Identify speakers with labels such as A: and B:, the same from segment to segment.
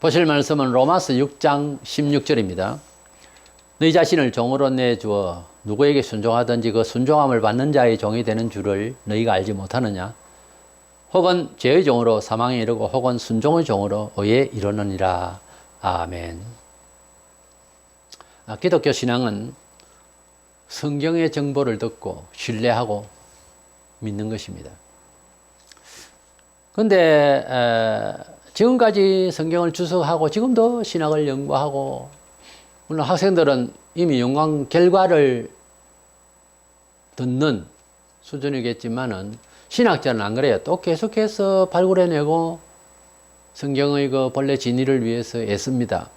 A: 보실 말씀은 로마서 6장 16절입니다. 너희 자신을 종으로 내주어 누구에게 순종하든지 그 순종함을 받는 자의 종이 되는 줄을 너희가 알지 못하느냐? 혹은 죄의 종으로 사망에 이르고 혹은 순종의 종으로 의에 이르느니라. 아멘. 기독교 신앙은 성경의 정보를 듣고 신뢰하고 믿는 것입니다. 그런데 지금까지 성경을 주석하고 지금도 신학을 연구하고, 물론 학생들은 이미 연구한 결과를 듣는 수준이겠지만은 신학자는 안 그래요. 또 계속해서 발굴해내고 성경의 그 본래 진리를 위해서 애씁니다.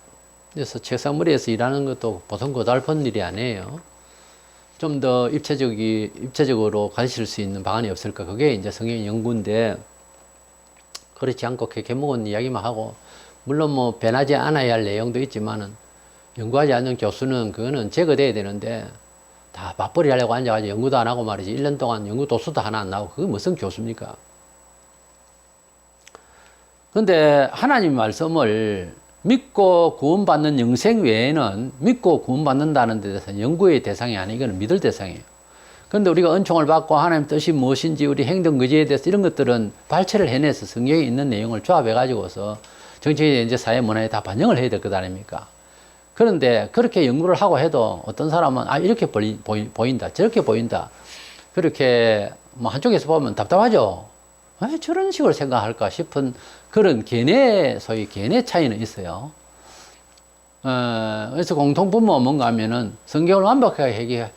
A: 그래서 책상머리에서 일하는 것도 보통 고달픈 일이 아니에요. 좀 더 입체적으로 가르칠 수 있는 방안이 없을까? 그게 이제 성경 연구인데, 그렇지 않고 개목은 이야기만 하고, 물론 뭐 변하지 않아야 할 내용도 있지만은 연구하지 않는 교수는 그거는 제거돼야 되는데, 다 맞벌이 하려고 앉아가지고 연구도 안 하고 말이지 1년 동안 연구 도서도 하나 안 나오고 그게 무슨 교수입니까? 그런데 하나님 말씀을 믿고 구원받는 영생 외에는 믿고 구원받는다는 데 대해서 연구의 대상이 아니고 이건 믿을 대상이에요. 그런데 우리가 은총을 받고 하나님 뜻이 무엇인지 우리 행동 의지에 대해서 이런 것들은 발췌를 해내서 성경에 있는 내용을 조합해 가지고서 정치에 이제 사회 문화에 다 반영을 해야 될 것 아닙니까? 그런데 그렇게 연구를 하고 해도 어떤 사람은 이렇게 보인다 저렇게 보인다 그렇게 뭐 한쪽에서 보면 답답하죠. 왜 저런 식으로 생각할까 싶은 그런 소위 견해 차이는 있어요. 그래서 공통분모가 뭔가 하면은 성경을 완벽하게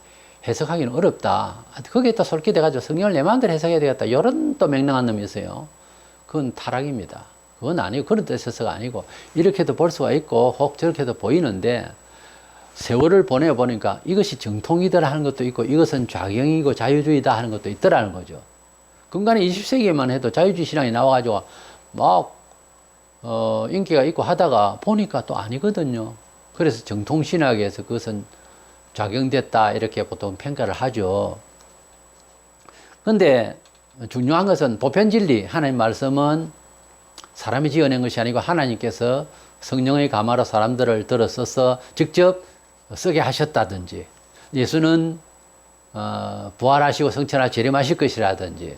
A: 해석하기는 어렵다. 거기에 또 솔깃해가지고 성경을 내 마음대로 해석해야 되겠다. 이런 또 맹랑한 놈이 있어요. 그건 타락입니다. 그건 아니고, 그런 뜻에서가 아니고, 이렇게도 볼 수가 있고, 혹 저렇게도 보이는데, 세월을 보내보니까 이것이 정통이더라 하는 것도 있고, 이것은 좌경이고 자유주의다 하는 것도 있더라는 거죠. 근간에 20세기에만 해도 자유주의 신앙이 나와가지고, 인기가 있고 하다가 보니까 또 아니거든요. 그래서 정통신학에서 그것은 좌경됐다, 이렇게 보통 평가를 하죠. 근데 중요한 것은 보편진리, 하나님 말씀은 사람이 지어낸 것이 아니고 하나님께서 성령의 감화로 사람들을 들어 써서 직접 쓰게 하셨다든지, 예수는 부활하시고 성천하 재림하실 것이라든지,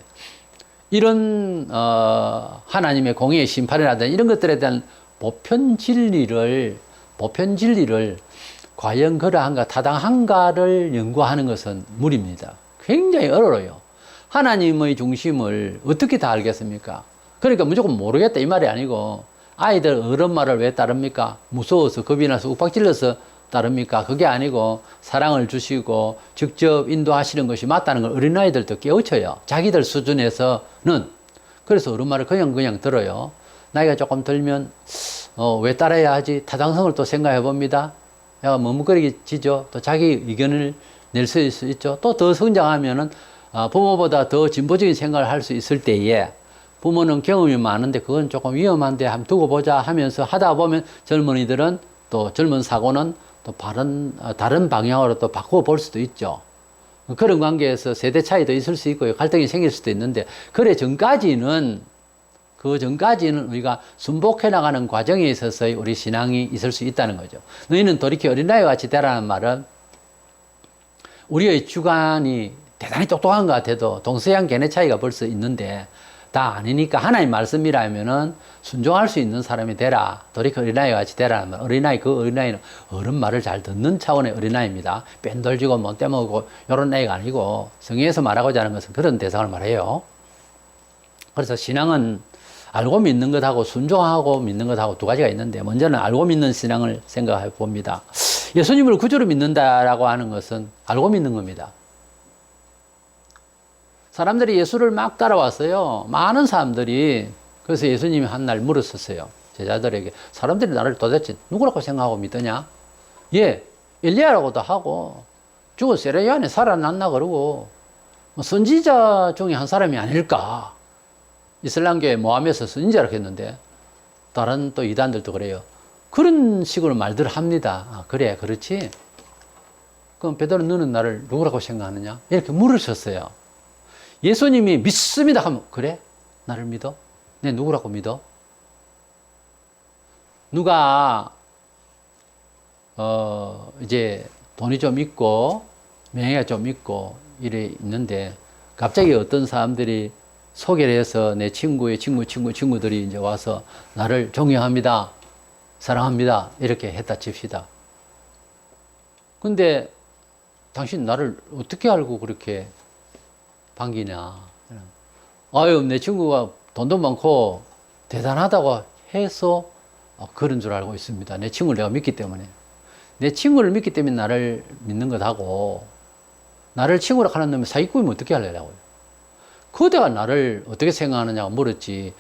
A: 이런 하나님의 공의의 심판이라든지 이런 것들에 대한 보편 진리를 과연 그러한가 타당한가를 연구하는 것은 무리입니다. 굉장히 어려워요. 하나님의 중심을 어떻게 다 알겠습니까? 그러니까 무조건 모르겠다 이 말이 아니고, 아이들 어른 말을 왜 따릅니까? 무서워서 겁이 나서 욱박질러서 따릅니까? 그게 아니고 사랑을 주시고 직접 인도하시는 것이 맞다는 걸 어린아이들도 깨우쳐요. 자기들 수준에서는. 그래서 어른 말을 그냥 들어요. 나이가 조금 들면 왜 따라야 하지? 타당성을 또 생각해 봅니다. 약간 머뭇거리지죠. 또 자기 의견을 낼 수 있죠. 또 더 성장하면은 부모보다 더 진보적인 생각을 할 수 있을 때에, 부모는 경험이 많은데 그건 조금 위험한데 한번 두고 보자 하면서 하다 보면 젊은이들은 또 젊은 사고는 또 다른 방향으로 또 바꾸어 볼 수도 있죠. 그런 관계에서 세대 차이도 있을 수 있고요. 갈등이 생길 수도 있는데, 그 전까지는 우리가 순복해 나가는 과정에 있어서의 우리 신앙이 있을 수 있다는 거죠. 너희는 돌이켜 어린아이와 같이 되라는 말은 우리의 주관이 대단히 똑똑한 것 같아도 동서양 견해 차이가 벌써 있는데, 다 아니니까 하나님 말씀이라면은 순종할 수 있는 사람이 되라. 돌이켜 어린아이와 같이 되라는 말. 어린아이는 어른 말을 잘 듣는 차원의 어린아이입니다. 뺀돌지고 못 떼먹고 이런 애가 아니고, 성경에서 말하고자 하는 것은 그런 대상을 말해요. 그래서 신앙은 알고 믿는 것하고 순종하고 믿는 것하고 두 가지가 있는데, 먼저는 알고 믿는 신앙을 생각해 봅니다. 예수님을 구주로 믿는다라고 하는 것은 알고 믿는 겁니다. 사람들이 예수를 막 따라왔어요. 많은 사람들이. 그래서 예수님이 한 날 물었었어요. 제자들에게. 사람들이 나를 도대체 누구라고 생각하고 믿느냐? 예, 엘리야라고도 하고, 죽은 세례요한이 살아났나 그러고, 선지자 중에 한 사람이 아닐까? 이슬람교의 모함에서 선지자라고 했는데, 다른 또 이단들도 그래요. 그런 식으로 말들을 합니다. 그래, 그렇지? 그럼 베드로, 너는 나를 누구라고 생각하느냐? 이렇게 물으셨어요. 예수님이 믿습니다 하면, 그래? 나를 믿어? 내 누구라고 믿어? 누가 이제 돈이 좀 있고 명예가 좀 있고 이래 있는데 갑자기 어떤 사람들이 소개를 해서 내 친구의 친구들이 이제 와서 나를 존경합니다, 사랑합니다 이렇게 했다 칩시다. 근데 당신 나를 어떻게 알고 그렇게 반기냐. 아유, 내 친구가 돈도 많고 대단하다고 해서 그런 줄 알고 있습니다. 내 친구를 내가 믿기 때문에. 내 친구를 믿기 때문에 나를 믿는 것하고, 나를 친구로 하는 놈이 사기꾼이면 어떻게 하려고요? 그대가 나를 어떻게 생각하느냐고 물었지,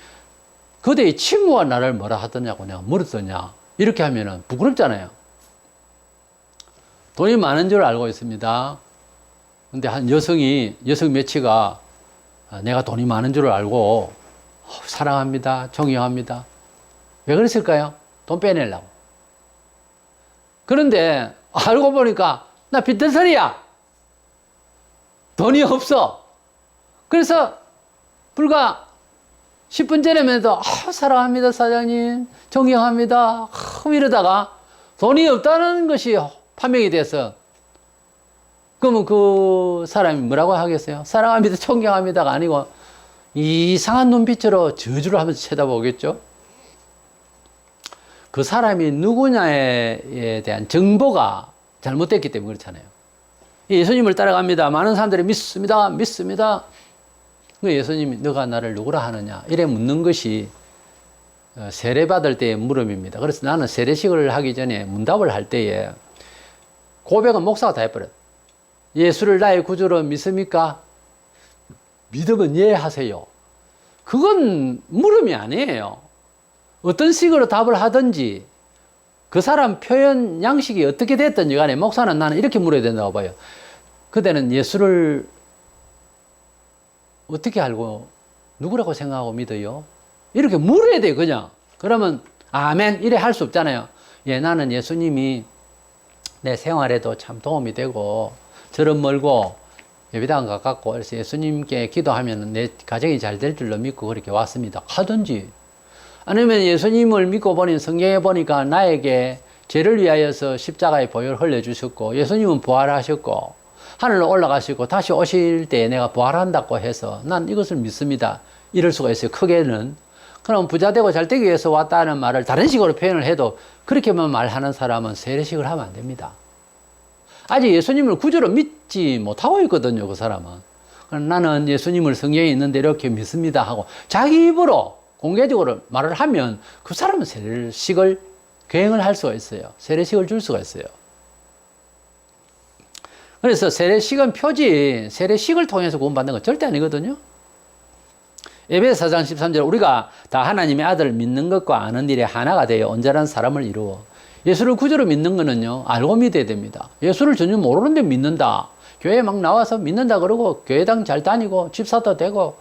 A: 그대의 친구가 나를 뭐라 하더냐고 내가 물었더냐, 이렇게 하면은 부끄럽잖아요. 돈이 많은 줄 알고 있습니다. 근데 한 여성 매치가 내가 돈이 많은 줄 알고 사랑합니다, 존경합니다. 왜 그랬을까요? 돈 빼내려고. 그런데 알고 보니까 나 빚덩어리야. 돈이 없어. 그래서 불과 10분 전에만 해도 사랑합니다, 사장님, 존경합니다 이러다가 돈이 없다는 것이 판명이 돼서, 그러면 그 사람이 뭐라고 하겠어요? 사랑합니다, 존경합니다가 아니고 이상한 눈빛으로 저주를 하면서 쳐다보겠죠? 그 사람이 누구냐에 대한 정보가 잘못됐기 때문에 그렇잖아요. 예수님을 따라갑니다. 많은 사람들이 믿습니다. 예수님이 너가 나를 누구라 하느냐 이래 묻는 것이 세례받을 때의 물음입니다. 그래서 나는 세례식을 하기 전에 문답을 할 때에 고백은 목사가 다 해버려요. 예수를 나의 구주로 믿습니까? 믿으면 예 하세요. 그건 물음이 아니에요. 어떤 식으로 답을 하든지 그 사람 표현 양식이 어떻게 됐든지 간에 목사는 나는 이렇게 물어야 된다고 봐요. 그대는 예수를 어떻게 알고 누구라고 생각하고 믿어요? 이렇게 물어야 돼요, 그냥. 그러면 아멘 이래 할 수 없잖아요. 예, 나는 예수님이 내 생활에도 참 도움이 되고 저런 멀고 예배당 가깝고 그래서 예수님께 기도하면 내 가정이 잘 될 줄로 믿고 그렇게 왔습니다 하든지, 아니면 예수님을 믿고 보니 성경에 보니까 나에게 죄를 위하여서 십자가의 보혈을 흘려주셨고 예수님은 부활하셨고 하늘로 올라가시고 다시 오실 때 내가 부활한다고 해서 난 이것을 믿습니다 이럴 수가 있어요. 크게는. 그럼 부자되고 잘되기 위해서 왔다는 말을 다른 식으로 표현을 해도 그렇게만 말하는 사람은 세례식을 하면 안 됩니다. 아직 예수님을 구주로 믿지 못하고 있거든요, 그 사람은. 나는 예수님을 성경에 있는데 이렇게 믿습니다 하고 자기 입으로 공개적으로 말을 하면 그 사람은 세례식을 거행을 할 수가 있어요. 세례식을 줄 수가 있어요. 그래서 세례식은 표지, 세례식을 통해서 구원받는 건 절대 아니거든요. 에베소 4장 13절 우리가 다 하나님의 아들을 믿는 것과 아는 일에 하나가 되어 온전한 사람을 이루어. 예수를 구주로 믿는 거는요, 알고 믿어야 됩니다. 예수를 전혀 모르는데 믿는다. 교회 막 나와서 믿는다 그러고 교회당 잘 다니고 집사도 되고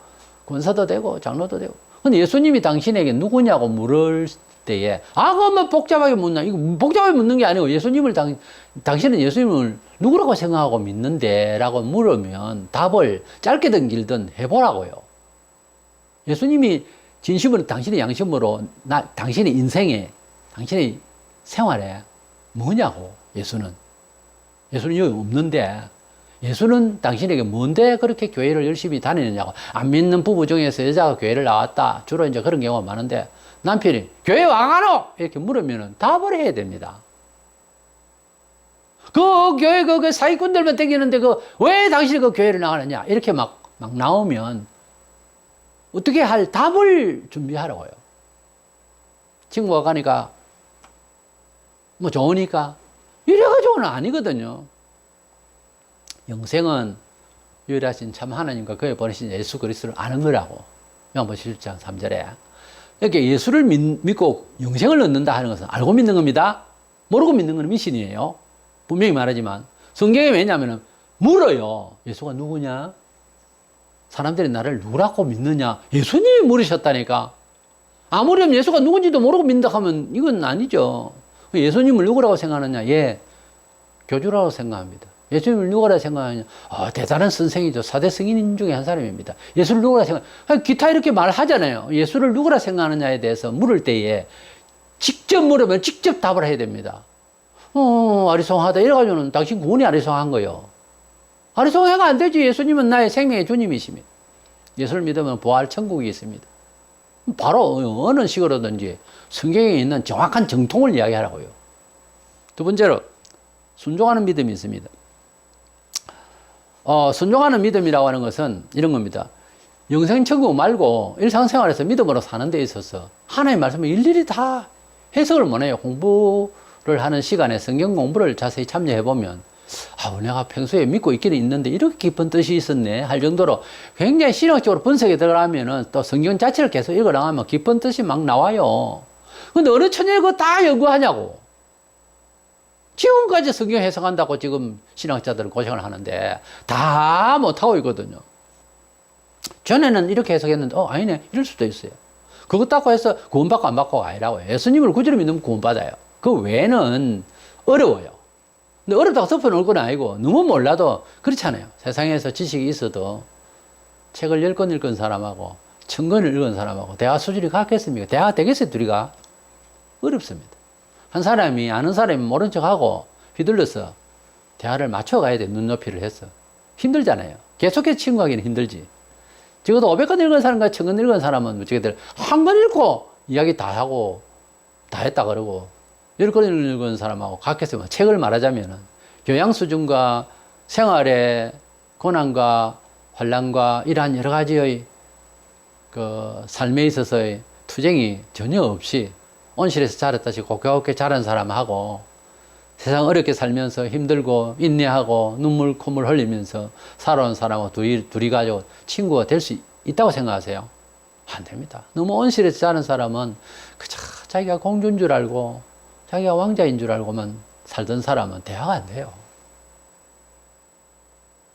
A: 권사도 되고 장로도 되고. 근데 예수님이 당신에게 누구냐고 물을 때에 그만 복잡하게 묻나? 이거 복잡하게 묻는 게 아니고 예수님을 당신은 예수님을 누구라고 생각하고 믿는데? 라고 물으면 답을 짧게든 길든 해보라고요. 예수님이 진심으로 당신의 양심으로 당신의 인생에 당신의 생활에 뭐냐고. 예수는 여기 없는데 예수는 당신에게 뭔데 그렇게 교회를 열심히 다니느냐고. 안 믿는 부부 중에서 여자가 교회를 나왔다. 주로 이제 그런 경우가 많은데 남편이 교회 와가노? 이렇게 물으면 답을 해야 됩니다. 그 교회 그 사기꾼들만 땡기는데 왜 당신이 그 교회를 나가느냐? 이렇게 막 나오면 어떻게 할 답을 준비하라고요. 친구가 가니까 뭐 좋으니까 이래가지고는 아니거든요. 영생은 유일하신 참 하나님과 그의 보내신 예수 그리스도를 아는 거라고. 요한복음 17장 3절에. 이렇게 예수를 믿고 영생을 얻는다 하는 것은 알고 믿는 겁니다. 모르고 믿는 건 미신이에요. 분명히 말하지만 성경에 왜냐하면 물어요. 예수가 누구냐? 사람들이 나를 누구라고 믿느냐? 예수님이 물으셨다니까. 아무리 예수가 누군지도 모르고 믿는다 하면 이건 아니죠. 예수님을 누구라고 생각하느냐? 예, 교주라고 생각합니다. 예수님을 누구라고 생각하느냐? 대단한 선생이죠. 4대 성인 중에 한 사람입니다. 예수를 누구라고 기타 이렇게 말하잖아요. 예수를 누구라 생각하느냐에 대해서 물을 때에 직접 물으면 직접 답을 해야 됩니다. 아리송하다. 이래가지고는 당신 구원이 아리송한 거예요. 아리송해가 안 되지. 예수님은 나의 생명의 주님이십니다. 예수를 믿으면 부활 천국이 있습니다. 바로 어느 식으로든지 성경에 있는 정확한 정통을 이야기하라고요. 두 번째로, 순종하는 믿음이 있습니다. 순종하는 믿음이라고 하는 것은 이런 겁니다. 영생천국 말고 일상생활에서 믿음으로 사는 데 있어서 하나님의 말씀을 일일이 다 해석을 못해요. 공부를 하는 시간에 성경 공부를 자세히 참여해보면 내가 평소에 믿고 있기는 있는데 이렇게 깊은 뜻이 있었네 할 정도로 굉장히 신학적으로 분석에 들어가면은 또 성경 자체를 계속 읽어나가면 깊은 뜻이 막 나와요. 근데 어느 천년에 그거 다 연구하냐고. 지금까지 성경 해석한다고 지금 신학자들은 고생을 하는데 다 못하고 있거든요. 전에는 이렇게 해석했는데 아니네 이럴 수도 있어요. 그거 닦고 해서 구원받고 안 받고가 아니라고. 예수님을 구주로 믿으면 구원받아요. 그 외에는 어려워요. 근데 어렵다고 덮어놓을 건 아니고 너무 몰라도 그렇잖아요. 세상에서 지식이 있어도 책을 10권 읽은 사람하고 1000권을 읽은 사람하고 대화 수준이 같겠습니까? 대화가 되겠어요 둘이가? 어렵습니다. 한 사람이 아는 사람이 모른 척하고 휘둘러서 대화를 맞춰가야 돼. 눈높이를 해서. 힘들잖아요. 계속해서 친구하기는 힘들지. 적어도 500권 읽은 사람과 1000권 읽은 사람은 어떻게들 한 권 읽고 이야기 다 하고 다 했다 그러고 10권 읽은 사람하고 같겠어요. 책을 말하자면은 교양 수준과 생활의 고난과 환난과 이러한 여러 가지의 그 삶에 있어서의 투쟁이 전혀 없이 온실에서 자랐다시 곱게 자란 사람하고 세상 어렵게 살면서 힘들고 인내하고 눈물 콧물 흘리면서 살아온 사람하고 둘이 가지고 친구가 될 수 있다고 생각하세요? 안 됩니다. 너무 온실에서 자란 사람은 그저 자기가 공주인 줄 알고 자기가 왕자인 줄 알고만 살던 사람은 대화가 안 돼요.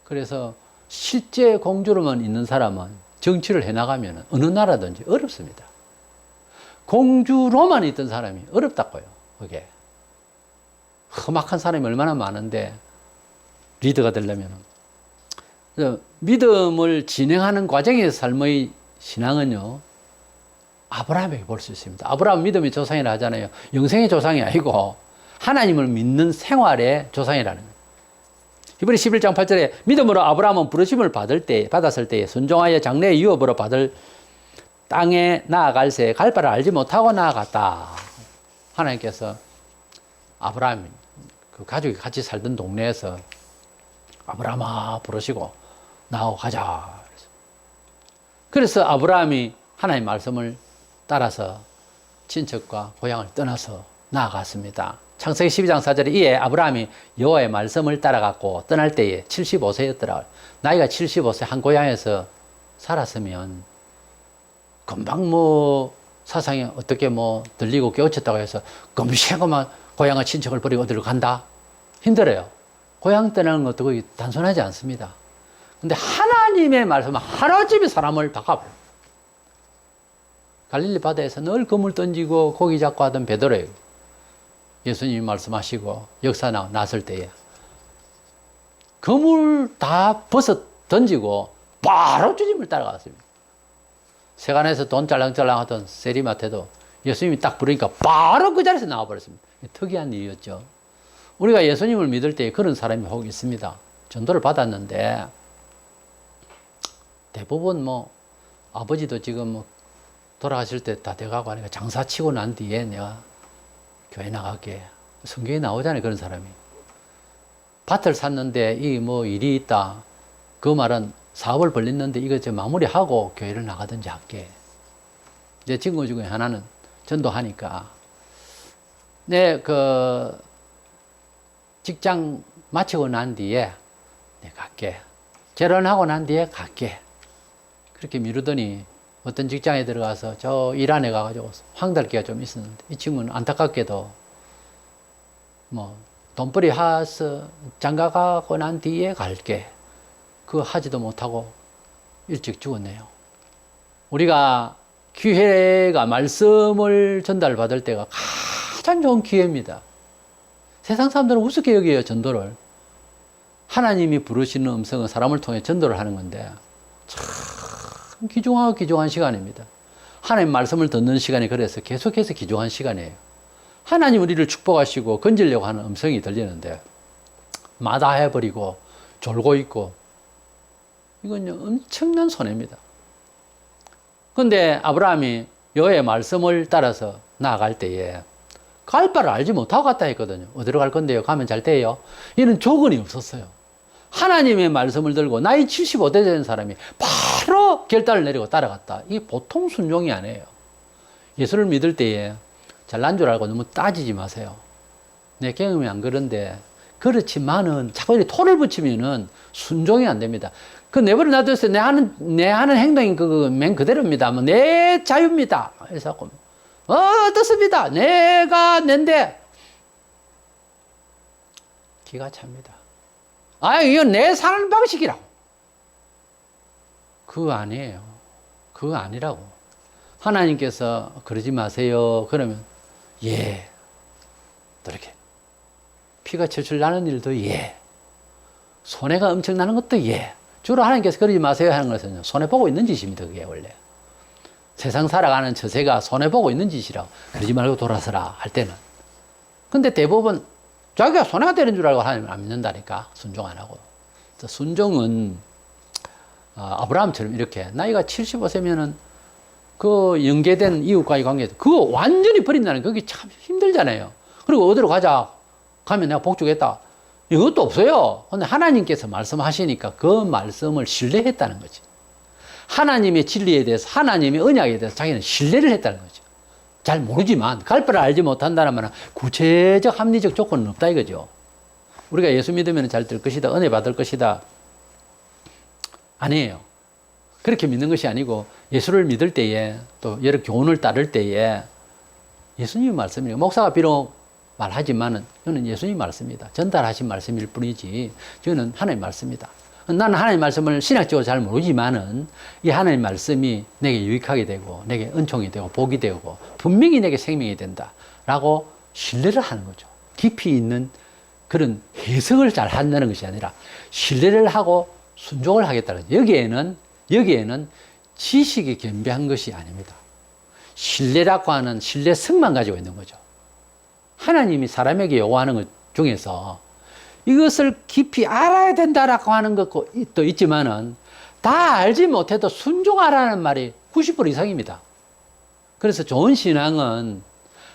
A: 그래서 실제 공주로만 있는 사람은 정치를 해나가면 어느 나라든지 어렵습니다. 공주로만 있던 사람이 어렵다고요. 그게 험악한 사람이 얼마나 많은데 리더가 되려면 믿음을 진행하는 과정에서 삶의 신앙은요 아브라함에게 볼 수 있습니다. 아브라함 믿음의 조상이라 하잖아요. 영생의 조상이 아니고 하나님을 믿는 생활의 조상이라는 거예요. 히브리 11장 8절에 믿음으로 아브라함은 부르심을 받았을 때에 순종하여 장래의 유업으로 받을 땅에 나아갈새 갈 바를 알지 못하고 나아갔다. 하나님께서 아브라함 그 가족이 같이 살던 동네에서 아브라함아 부르시고 나하고 가자. 그래서 아브라함이 하나님의 말씀을 따라서 친척과 고향을 떠나서 나아갔습니다. 창세기 12장 4절에 이에 아브라함이 여호와의 말씀을 따라갔고 떠날 때에 75세였더라. 나이가 75세 한 고향에서 살았으면 금방 사상이 어떻게 들리고 깨우쳤다고 해서 금시에만 고향과 친척을 버리고 어디로 간다? 힘들어요. 고향 떠나는 것도 거의 단순하지 않습니다. 근데 하나님의 말씀은 하루아침에 사람을 바꿔버려요. 갈릴리 바다에서 늘 그물 던지고 고기 잡고 하던 베드로예요. 예수님이 말씀하시고 역사 났을 때에 그물 다 벗어 던지고 바로 주님을 따라갔습니다. 세간에서 돈 짤랑짤랑 하던 세리마태도 예수님이 딱 부르니까 바로 그 자리에서 나와버렸습니다. 특이한 일이었죠. 우리가 예수님을 믿을 때 그런 사람이 혹 있습니다. 전도를 받았는데 대부분 아버지도 지금 돌아가실 때 다 돼가고 하니까 장사 치고 난 뒤에 내가 교회 나갈게. 성경에 나오잖아요. 그런 사람이. 밭을 샀는데 일이 있다. 그 말은 사업을 벌렸는데 이거 마무리하고 교회를 나가든지 할게. 내 친구 중에 하나는 전도하니까 직장 마치고 난 뒤에 내가 갈게. 결혼하고 난 뒤에 갈게. 그렇게 미루더니 어떤 직장에 들어가서 저 일 안에 가가지고 황달기가 좀 있었는데 이 친구는 안타깝게도 돈벌이 해서 장가가고 난 뒤에 갈게. 그거 하지도 못하고 일찍 죽었네요. 우리가 기회가 말씀을 전달받을 때가 가장 좋은 기회입니다. 세상 사람들은 우습게 여겨요, 전도를. 하나님이 부르시는 음성은 사람을 통해 전도를 하는 건데 참 귀중한 시간입니다. 하나님 말씀을 듣는 시간이 그래서 계속해서 귀중한 시간이에요. 하나님 우리를 축복하시고 건지려고 하는 음성이 들리는데 마다해버리고 졸고 있고 이건 엄청난 손해입니다. 그런데 아브라함이 여호와의 말씀을 따라서 나아갈 때에 갈 바를 알지 못하고 갔다 했거든요. 어디로 갈 건데요? 가면 잘 돼요? 이는 조건이 없었어요. 하나님의 말씀을 들고 나이 75대 된 사람이 바로 결단을 내리고 따라갔다. 이게 보통 순종이 아니에요. 예수를 믿을 때에 잘난 줄 알고 너무 따지지 마세요. 내 경험이 안 그런데 그렇지만은 자꾸 이렇게 토를 붙이면은 순종이 안 됩니다. 그 내버려 놔뒀어요. 내 하는 행동이 맨 그대로입니다. 뭐 내 자유입니다. 그래서 어떻습니다. 내가 낸데 기가 찹니다. 이건 내 사는 방식이라고. 그거 아니에요. 그거 아니라고. 하나님께서 그러지 마세요. 그러면 예. 또 이렇게 피가 철철 나는 일도 예. 손해가 엄청 나는 것도 예. 주로 하나님께서 그러지 마세요 하는 것은 손해보고 있는 짓입니다. 그게 원래. 세상 살아가는 처세가 손해보고 있는 짓이라고. 그러지 말고 돌아서라 할 때는. 근데 대부분 자기가 손해가 되는 줄 알고 하나님을 안 믿는다니까. 순종 안 하고. 순종은 아브라함처럼 이렇게 나이가 75세면은 그 연계된 이웃과의 관계, 그거 완전히 버린다는 게 그게 참 힘들잖아요. 그리고 어디로 가자. 가면 내가 복주겠다. 이것도 없어요. 근데 하나님께서 말씀하시니까 그 말씀을 신뢰했다는 거지. 하나님의 진리에 대해서, 하나님의 언약에 대해서 자기는 신뢰를 했다는 거죠. 잘 모르지만, 갈 바를 알지 못한다는 말은 구체적 합리적 조건은 없다 이거죠. 우리가 예수 믿으면 잘 될 것이다, 은혜 받을 것이다. 아니에요. 그렇게 믿는 것이 아니고, 예수를 믿을 때에, 또 여러 교훈을 따를 때에, 예수님의 말씀이에요. 목사가 비록 말하지만은, 저는 예수님 말씀입니다. 전달하신 말씀일 뿐이지, 저는 하나님 말씀입니다. 나는 하나님 말씀을 신학적으로 잘 모르지만은 이 하나님 말씀이 내게 유익하게 되고 내게 은총이 되고 복이 되고 분명히 내게 생명이 된다라고 신뢰를 하는 거죠. 깊이 있는 그런 해석을 잘 한다는 것이 아니라 신뢰를 하고 순종을 하겠다는 거죠. 여기에는 지식이 겸비한 것이 아닙니다. 신뢰라고 하는 신뢰성만 가지고 있는 거죠. 하나님이 사람에게 요구하는 것 중에서 이것을 깊이 알아야 된다라고 하는 것도 있지만은 다 알지 못해도 순종하라는 말이 90% 이상입니다. 그래서 좋은 신앙은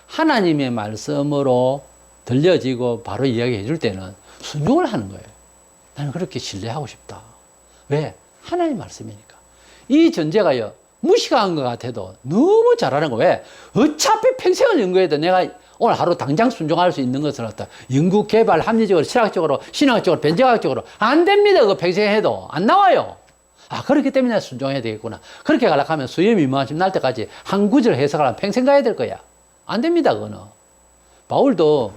A: 하나님의 말씀으로 들려지고 바로 이야기해 줄 때는 순종을 하는 거예요. 나는 그렇게 신뢰하고 싶다. 왜? 하나님 말씀이니까. 이 전제가요, 무식한 것 같아도 너무 잘하는 거예요. 왜? 어차피 평생을 연구해도 내가 오늘 하루 당장 순종할 수 있는 것을 갖다 연구, 개발, 합리적으로, 실학적으로, 신학적으로, 변증학적으로 안 됩니다. 그거 평생 해도 안 나와요. 그렇기 때문에 순종해야 되겠구나. 그렇게 가려고 하면 수염이 이만큼 날 때까지 한 구절 해석하려면 평생 가야 될 거야. 안 됩니다. 그거는. 바울도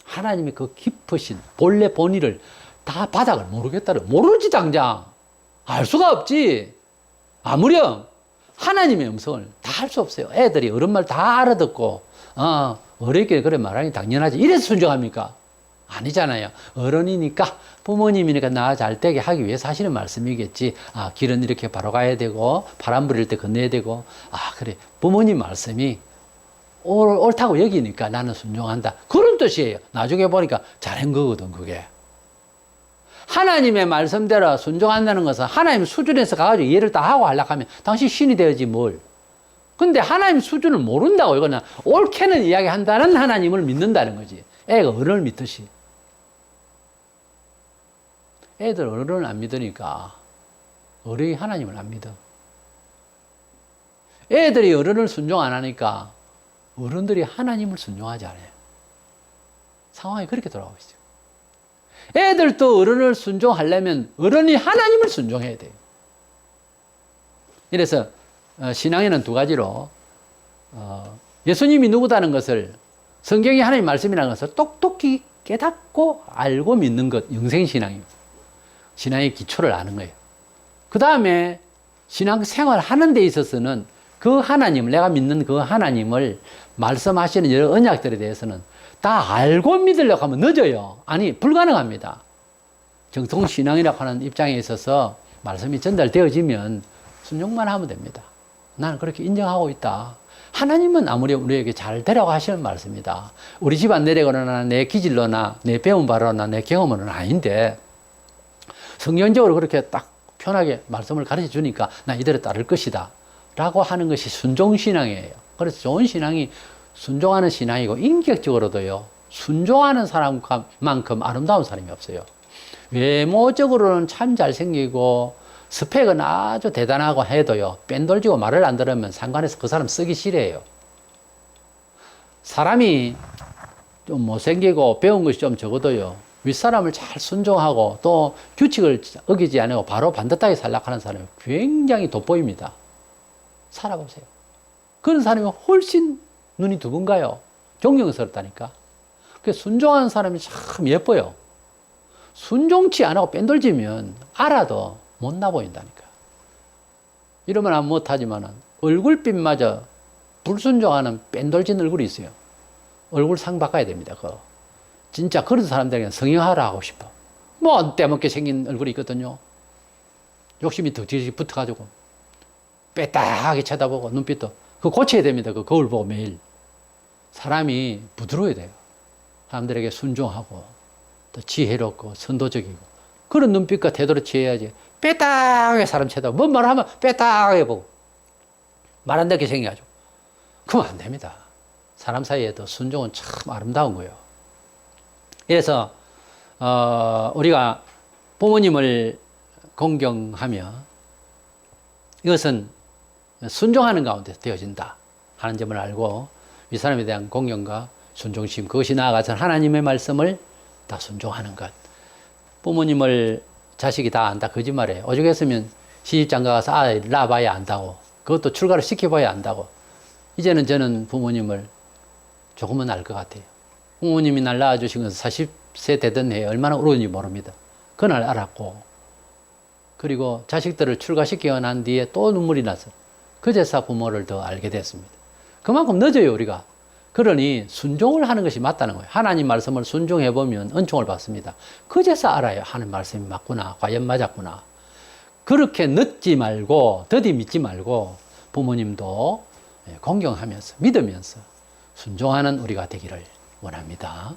A: 하나님의 그 깊으신 본래 본의를 다 바닥을 모르겠다를 모르지 당장. 알 수가 없지. 아무렴 하나님의 음성을 다 할 수 없어요. 애들이 어른 말 다 알아듣고 어렵게 그래 말하니 당연하지. 이래서 순종합니까? 아니잖아요. 어른이니까, 부모님이니까 나 잘 되게 하기 위해서 하시는 말씀이겠지. 길은 이렇게 바로 가야 되고, 바람 부릴 때 건너야 되고, 그래. 부모님 말씀이 옳다고 여기니까 나는 순종한다. 그런 뜻이에요. 나중에 보니까 잘한 거거든, 그게. 하나님의 말씀대로 순종한다는 것은 하나님 수준에서 가가지고 이해를 다 하고 하려고 하면 당신 신이 되어야지 뭘. 근데 하나님 수준을 모른다고 이거는 옳게는 이야기한다는 하나님을 믿는다는 거지. 애가 어른을 믿듯이. 애들 어른을 안 믿으니까 어른이 하나님을 안 믿어. 애들이 어른을 순종 안 하니까 어른들이 하나님을 순종하지 않아요. 상황이 그렇게 돌아가고 있어요. 애들도 어른을 순종하려면 어른이 하나님을 순종해야 돼요. 이래서 신앙에는 두 가지로 예수님이 누구다는 것을, 성경이 하나님 말씀이라는 것을 똑똑히 깨닫고 알고 믿는 것, 영생신앙입니다. 신앙의 기초를 아는 거예요. 그 다음에 신앙생활 하는 데 있어서는 그 하나님을, 내가 믿는 그 하나님을 말씀하시는 여러 언약들에 대해서는 다 알고 믿으려고 하면 늦어요. 아니, 불가능합니다. 정통신앙이라고 하는 입장에 있어서 말씀이 전달되어지면 순종만 하면 됩니다. 나는 그렇게 인정하고 있다. 하나님은 아무리 우리에게 잘 되라고 하시는 말씀이다. 우리 집안 내려거나 내 기질로나 내 배운 바로나 내 경험은 아닌데 성경적으로 그렇게 딱 편하게 말씀을 가르쳐 주니까 나 이대로 따를 것이다 라고 하는 것이 순종신앙이에요. 그래서 좋은 신앙이 순종하는 신앙이고 인격적으로도요, 순종하는 사람만큼 아름다운 사람이 없어요. 외모적으로는 참 잘생기고 스펙은 아주 대단하고 해도요, 뺀돌지고 말을 안 들으면 상관에서 그 사람 쓰기 싫어해요. 사람이 좀 못생기고 배운 것이 좀 적어도요, 윗사람을 잘 순종하고 또 규칙을 어기지 않고 바로 반듯하게 살락하는 사람이 굉장히 돋보입니다. 살아보세요. 그런 사람이 훨씬 눈이 두근가요. 존경스럽다니까. 그 순종하는 사람이 참 예뻐요. 순종치 안 하고 뺀돌지면 알아도 못나 보인다니까. 이러면 안 못하지만 얼굴빛마저 불순종하는 뺀돌진 얼굴이 있어요. 얼굴 상 바꿔야 됩니다. 그거. 진짜 그런 사람들에게는 성형하라 하고 싶어. 뭐 안 때먹게 생긴 얼굴이 있거든요. 욕심이 더 뒤집어 붙어가지고 빼딱하게 쳐다보고 눈빛도 그거 고쳐야 됩니다. 그 거울 보고 매일. 사람이 부드러워야 돼요. 사람들에게 순종하고 또 지혜롭고 선도적이고 그런 눈빛과 태도를 취해야지. 빼딱하게 사람 쳐다보고 뭔 말을 하면 빼딱하게 보고 말 안 듣게 생겨가지고 그러면 안 됩니다. 사람 사이에도 순종은 참 아름다운 거예요. 그래서 우리가 부모님을 공경하며 이것은 순종하는 가운데 되어진다 하는 점을 알고 윗사람에 대한 공경과 순종심, 그것이 나아가서 하나님의 말씀을 다 순종하는 것. 부모님을 자식이 다 안다 거짓말이에요. 오죽했으면 시집장가 가서 아이 낳아봐야 안다고, 그것도 출가를 시켜봐야 안다고. 이제는 저는 부모님을 조금은 알 것 같아요. 부모님이 날 낳아주신 것은 40세 되던 해에 얼마나 울었는지 모릅니다. 그날 알았고, 그리고 자식들을 출가시켜 난 뒤에 또 눈물이 나서 그제서 부모를 더 알게 됐습니다. 그만큼 늦어요, 우리가. 그러니 순종을 하는 것이 맞다는 거예요. 하나님 말씀을 순종해보면 은총을 받습니다. 그제서 알아요. 하는 말씀이 맞구나. 과연 맞았구나. 그렇게 늦지 말고, 더디 믿지 말고 부모님도 공경하면서, 믿으면서 순종하는 우리가 되기를 원합니다.